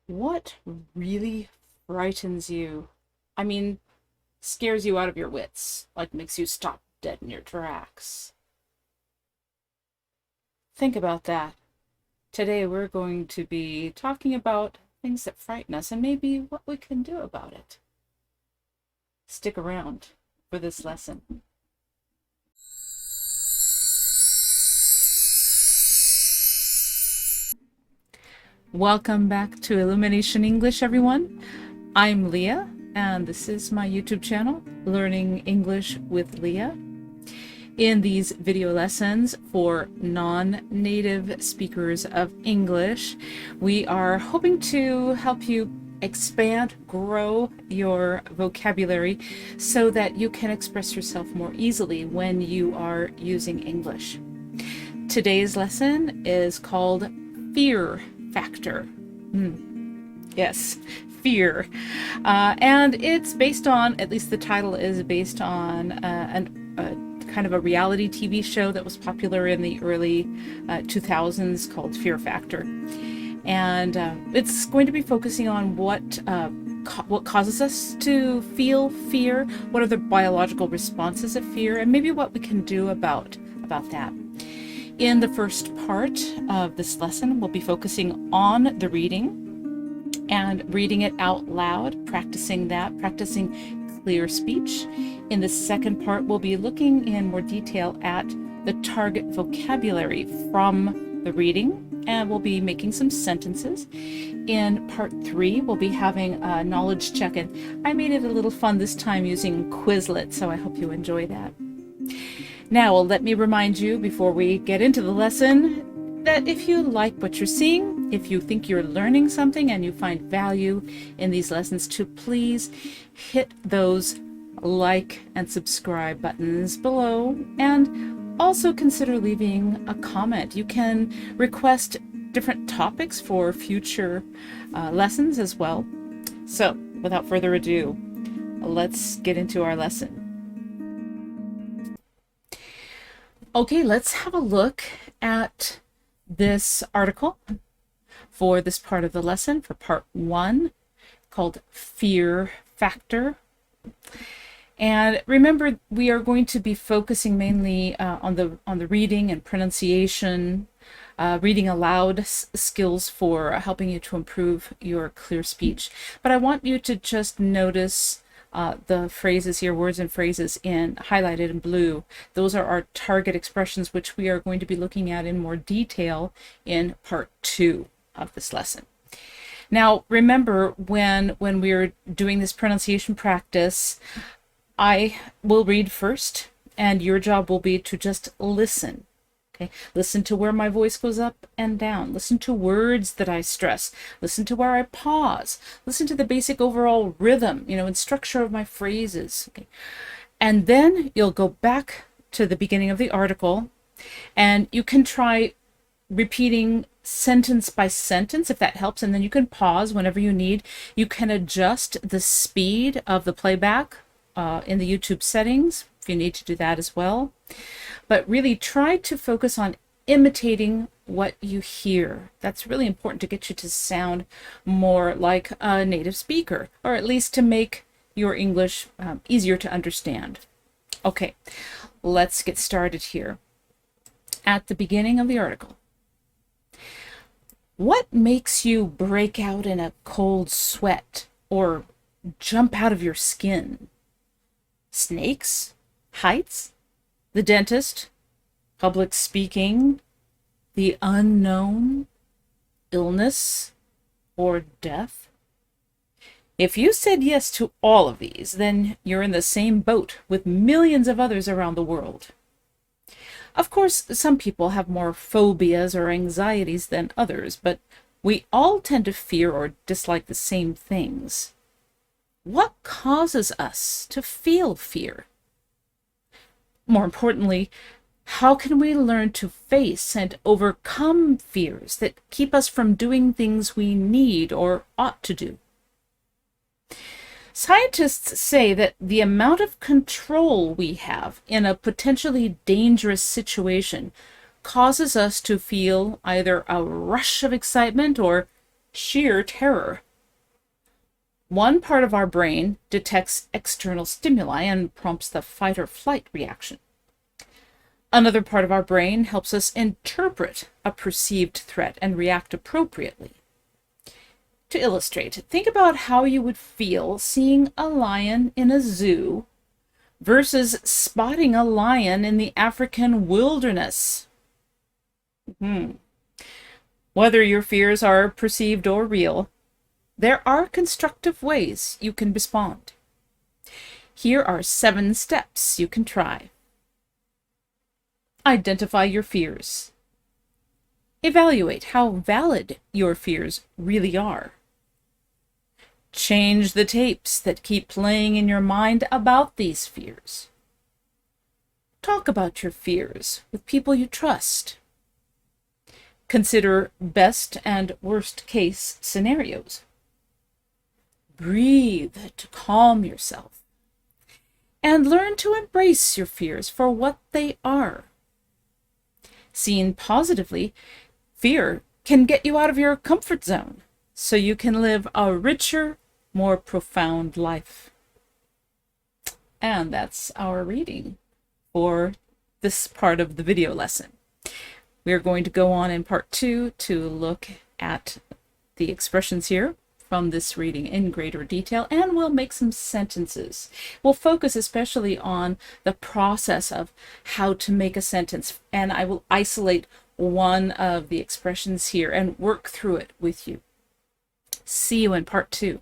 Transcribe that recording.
What really frightens you? I mean, scares you out of your wits, like makes you stop dead in your tracks. Think about that. Today we're going to be talking about things that frighten us and maybe what we can do about it. Stick around for this lesson. Welcome back to Illumination English, everyone. I'm Leah, and this is my YouTube channel, Learning English with Leah. In these video lessons for non-native speakers of English, we are hoping to help you expand, grow your vocabulary so that you can express yourself more easily when you are using English. Today's lesson is called Fear Factor. Yes, fear. And it's based on, at least the title is based on a kind of a reality TV show that was popular in the early 2000s called Fear Factor. And it's going to be focusing on what causes us to feel fear, what are the biological responses of fear, and maybe what we can do about that. In the first part of this lesson, we'll be focusing on the reading and reading it out loud, practicing clear speech. In the second part, we'll be looking in more detail at the target vocabulary from the reading, and we'll be making some sentences. In part 3, we'll be having a knowledge check, and I made it a little fun this time using Quizlet, so I hope you enjoy that. Now, let me remind you before we get into the lesson that if you like what you're seeing, if you think you're learning something and you find value in these lessons, to please hit those like and subscribe buttons below, and also consider leaving a comment. You can request different topics for future lessons as well. So, without further ado, let's get into our lesson. Okay, let's have a look at this article for this part of the lesson, for part 1, called Fear Factor. And remember, we are going to be focusing mainly on the reading and pronunciation, reading aloud skills for helping you to improve your clear speech. But I want you to just notice the phrases here, words and phrases highlighted in blue. Those are our target expressions, which we are going to be looking at in more detail in part 2 of this lesson. Now, remember, when we're doing this pronunciation practice, I will read first, and your job will be to just listen. Okay? Listen to where my voice goes up and down. Listen to words that I stress. Listen to where I pause. Listen to the basic overall rhythm, and structure of my phrases. Okay? And then you'll go back to the beginning of the article, and you can try repeating sentence by sentence if that helps, and then you can pause whenever you need. You can adjust the speed of the playback in the YouTube settings if you need to do that as well. But really try to focus on imitating what you hear. That's really important to get you to sound more like a native speaker, or at least to make your English easier to understand. Okay, let's get started here. At the beginning of the article, what makes you break out in a cold sweat or jump out of your skin? Snakes? Heights? The dentist? Public speaking? The unknown? Illness? Or death? If you said yes to all of these, then you're in the same boat with millions of others around the world. Of course, some people have more phobias or anxieties than others, but we all tend to fear or dislike the same things. What causes us to feel fear? More importantly, how can we learn to face and overcome fears that keep us from doing things we need or ought to do? Scientists say that the amount of control we have in a potentially dangerous situation causes us to feel either a rush of excitement or sheer terror. One part of our brain detects external stimuli and prompts the fight or flight reaction. Another part of our brain helps us interpret a perceived threat and react appropriately. To illustrate, think about how you would feel seeing a lion in a zoo versus spotting a lion in the African wilderness. Whether your fears are perceived or real, there are constructive ways you can respond. Here are 7 steps you can try. Identify your fears. Evaluate how valid your fears really are. Change the tapes that keep playing in your mind about these fears. Talk about your fears with people you trust. Consider best and worst case scenarios. Breathe to calm yourself. And learn to embrace your fears for what they are. Seen positively, fear can get you out of your comfort zone so you can live a richer, more profound life. And that's our reading for this part of the video lesson. We're going to go on in part 2 to look at the expressions here from this reading in greater detail, and we'll make some sentences. We'll focus especially on the process of how to make a sentence, and I will isolate one of the expressions here and work through it with you. See you in part 2.